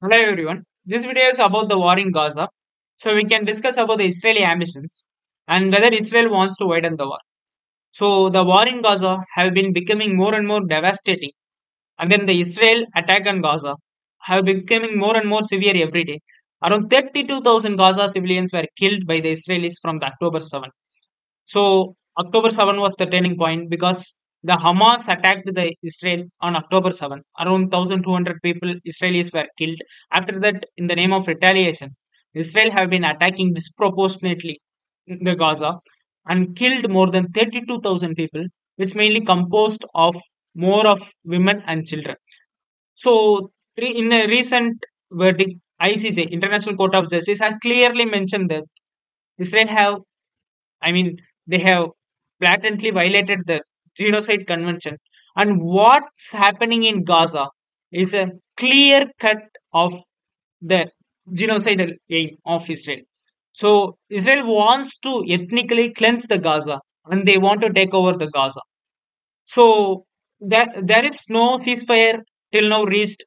Hello everyone. This video is about the war in Gaza. So we can discuss about the Israeli ambitions and whether Israel wants to widen the war. So the war in Gaza have been becoming more and more devastating, and then the Israel attack on Gaza have been becoming more and more severe every day. Around 32,000 Gaza civilians were killed by the Israelis from the October 7. So October 7 was the turning point because the Hamas attacked the Israel on October 7. Around 1,200 people, Israelis were killed. After that, in the name of retaliation, Israel have been attacking disproportionately the Gaza and killed more than 32,000 people, which mainly composed of more of women and children. So in a recent verdict, ICJ, International Court of Justice, has clearly mentioned that Israel have I mean, they have blatantly violated the genocide convention. And what's happening in Gaza is a clear cut of the genocidal aim of Israel. So Israel wants to ethnically cleanse the Gaza and they want to take over the Gaza. So there is no ceasefire till now reached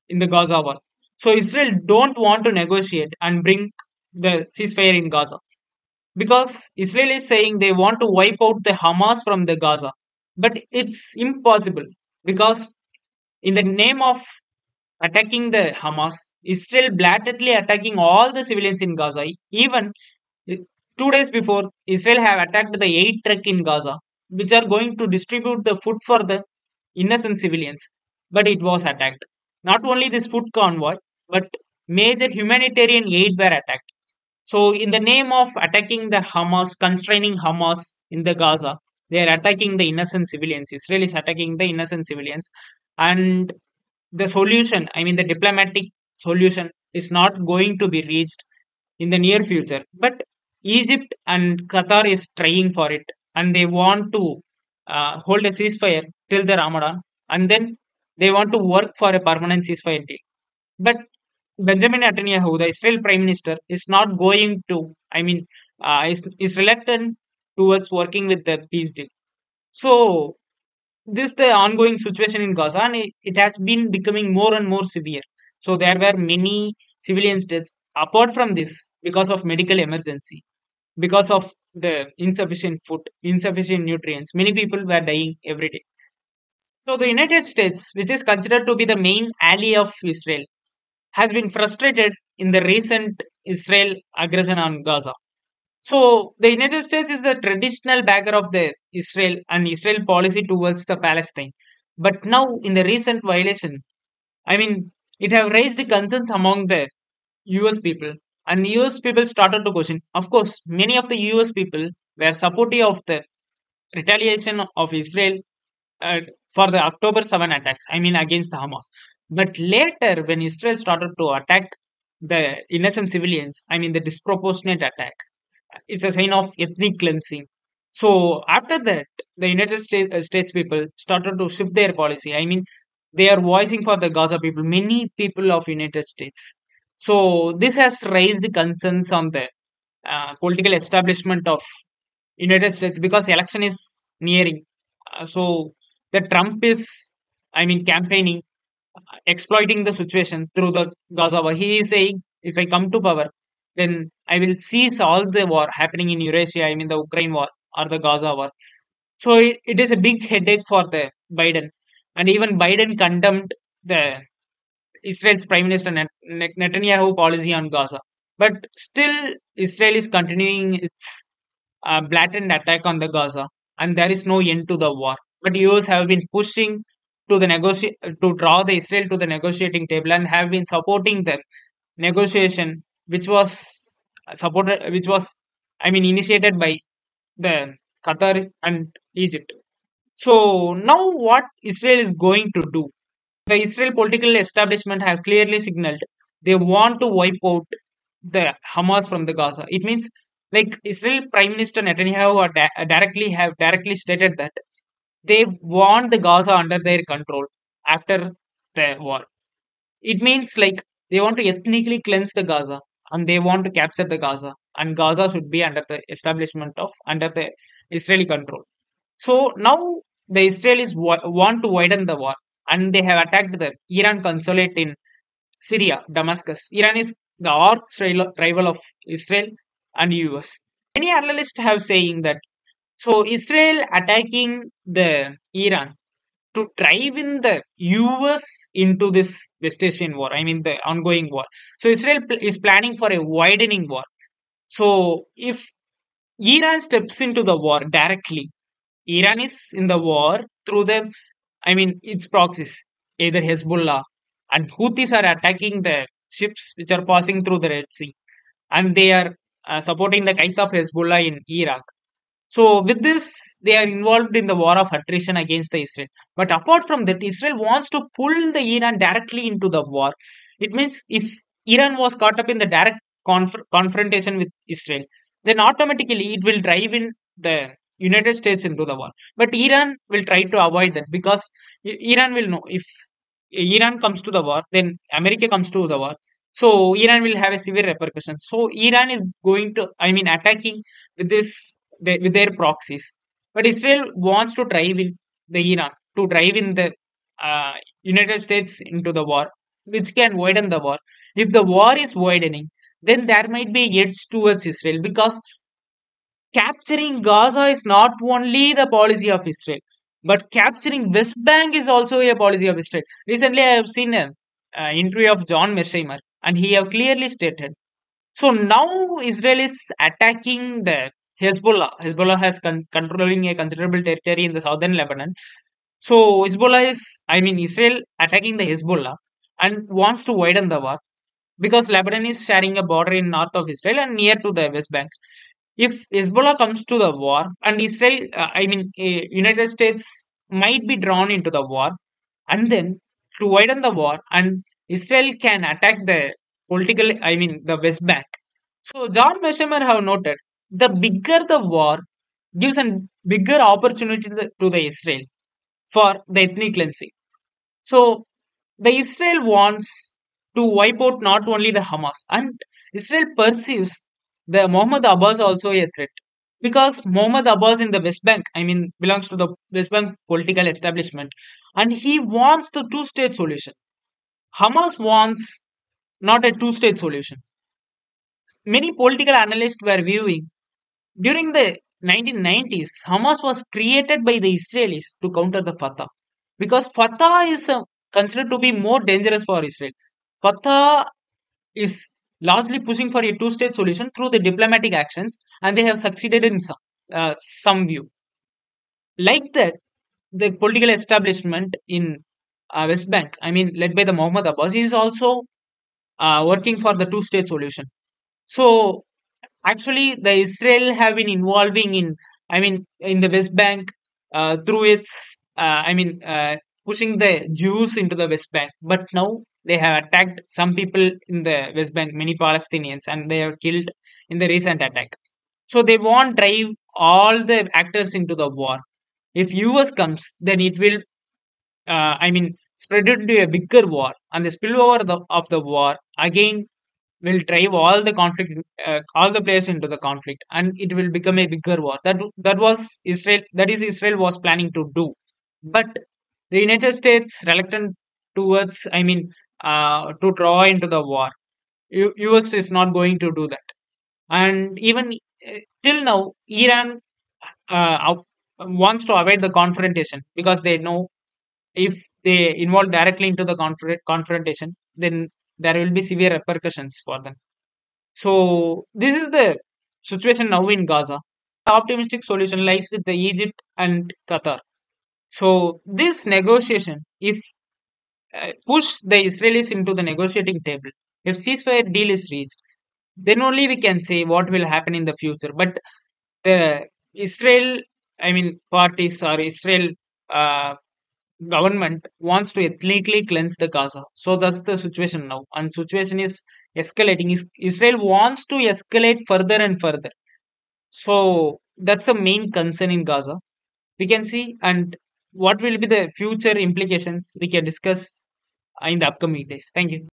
in the Gaza war. So Israel don't want to negotiate and bring the ceasefire in Gaza because Israel is saying they want to wipe out the Hamas from the Gaza. But it's impossible because in the name of attacking the Hamas, Israel blatantly attacking all the civilians in Gaza. Even uh, 2 days before, Israel have attacked the 8 truck in Gaza, which are going to distribute the food for the innocent civilians. But it was attacked. Not only this food convoy, but major humanitarian aid were attacked. So, in the name of attacking the Hamas, constraining Hamas in the Gaza, they are attacking the innocent civilians. Israel is attacking the innocent civilians. And the solution, I mean, the diplomatic solution, is not going to be reached in the near future. But Egypt and Qatar is trying for it. And they want to hold a ceasefire till the Ramadan. And then they want to work for a permanent ceasefire deal. But Benjamin Netanyahu, the Israel Prime Minister, is not going to, is reluctant towards working with the peace deal. So, this the ongoing situation in Gaza, and it has been becoming more and more severe. So, there were many civilian deaths. Apart from this, because of medical emergency, because of the insufficient food, insufficient nutrients, many people were dying every day. So, the United States, which is considered to be the main ally of Israel, has been frustrated in the recent Israel aggression on Gaza. So the United States is the traditional backer of the Israel and Israel policy towards the Palestine. But now in the recent violation, I mean, it have raised concerns among the US people. And US people started to question. Of course, many of the US people were supportive of the retaliation of Israel uh, for the October 7 attacks, I mean, against the Hamas. But later, when Israel started to attack the innocent civilians, I mean, the disproportionate attack, it's a sign of ethnic cleansing. So, after that, the States people started to shift their policy. I mean, they are voicing for the Gaza people, many people of United States. So, this has raised concerns on the political establishment of United States because election is nearing. So the Trump is, campaigning, exploiting the situation through the Gaza war. He is saying, if I come to power, then I will cease all the war happening in Eurasia. I mean, the Ukraine war or the Gaza war. So it is a big headache for the Biden, and even Biden condemned the Israel's Prime Minister Netanyahu policy on Gaza. But still, Israel is continuing its blatant attack on the Gaza, and there is no end to the war. But US have been pushing to draw the Israel to the negotiating table and have been supporting the negotiation, which was, initiated by the Qatar and Egypt. So now, what Israel is going to do? The Israel political establishment have clearly signaled they want to wipe out the Hamas from the Gaza. It means like Israel Prime Minister Netanyahu have directly stated that they want the Gaza under their control after the war. It means like they want to ethnically cleanse the Gaza and they want to capture the Gaza, and Gaza should be under the Israeli control. So now the Israelis want to widen the war, and they have attacked the Iran consulate in Syria, Damascus. Iran is the arch rival of Israel and US. Many analysts have saying that so Israel attacking the Iran to drive in the US into this West Asian war. I mean the ongoing war. So Israel is planning for a widening war. So if Iran steps into the war directly, Iran is in the war through the, I mean, its proxies, either Hezbollah and Houthis are attacking the ships which are passing through the Red Sea, and they are supporting the Qaeda of Hezbollah in Iraq. So with this, they are involved in the war of attrition against the Israel. But apart from that, Israel wants to pull the Iran directly into the war. It means if Iran was caught up in the direct confrontation with Israel, then automatically it will drive in the United States into the war. But Iran will try to avoid that because Iran will know if Iran comes to the war, then America comes to the war. So Iran will have a severe repercussions. So Iran is going to, I mean, attacking with with their proxies. But Israel wants to drive in the Iran to drive in the United States into the war, which can widen the war. If the war is widening, then there might be edge towards Israel because capturing Gaza is not only the policy of Israel, but capturing West Bank is also a policy of Israel. Recently, I have seen an interview of John Mearsheimer, and he have clearly stated. So now Israel is attacking the Hezbollah. Hezbollah has controlling a considerable territory in the southern Lebanon. So Hezbollah is, I mean, Israel attacking the Hezbollah and wants to widen the war because Lebanon is sharing a border in north of Israel and near to the West Bank. If Hezbollah comes to the war and Israel, United States might be drawn into the war, and then to widen the war, and Israel can attack the political, I mean, the West Bank. So John Meshemer have noted the bigger the war gives a bigger opportunity to the Israel for the ethnic cleansing. So the Israel wants to wipe out not only the Hamas, and Israel perceives the Mohammed Abbas also a threat because Mohammed Abbas in the West Bank, I mean, belongs to the West Bank political establishment, and he wants the two-state solution. Hamas wants not a two-state solution. Many political analysts were viewing during the 1990s, Hamas was created by the Israelis to counter the Fatah because Fatah is considered to be more dangerous for Israel. Fatah is largely pushing for a two-state solution through the diplomatic actions, and they have succeeded in some view. Like that, the political establishment in West Bank, I mean, led by the Mohammed Abbas, is also working for the two-state solution. So actually, the Israel have been involving in, I mean, in the West Bank through its, pushing the Jews into the West Bank. But now they have attacked some people in the West Bank, many Palestinians, and they have killed in the recent attack. So they want drive all the actors into the war. If US comes, then it will, spread into a bigger war, and the spillover of the war again will drive all the conflict, all the players into the conflict, and it will become a bigger war. That was Israel. That is Israel was planning to do, but the United States reluctant towards, to draw into the war. US is not going to do that, and even till now, Iran wants to avoid the confrontation because they know if they involve directly into the confrontation, then there will be severe repercussions for them. So this is the situation now in Gaza. The optimistic solution lies with the Egypt and Qatar. So this negotiation, if push the Israelis into the negotiating table, if ceasefire deal is reached, then only we can say what will happen in the future. But the Israel, parties or Israel uh, government wants to ethnically cleanse the Gaza. So that's the situation now, and situation is escalating. Israel wants to escalate further and further. So that's the main concern in Gaza. We can see, and what will be the future implications we can discuss in the upcoming days. Thank you.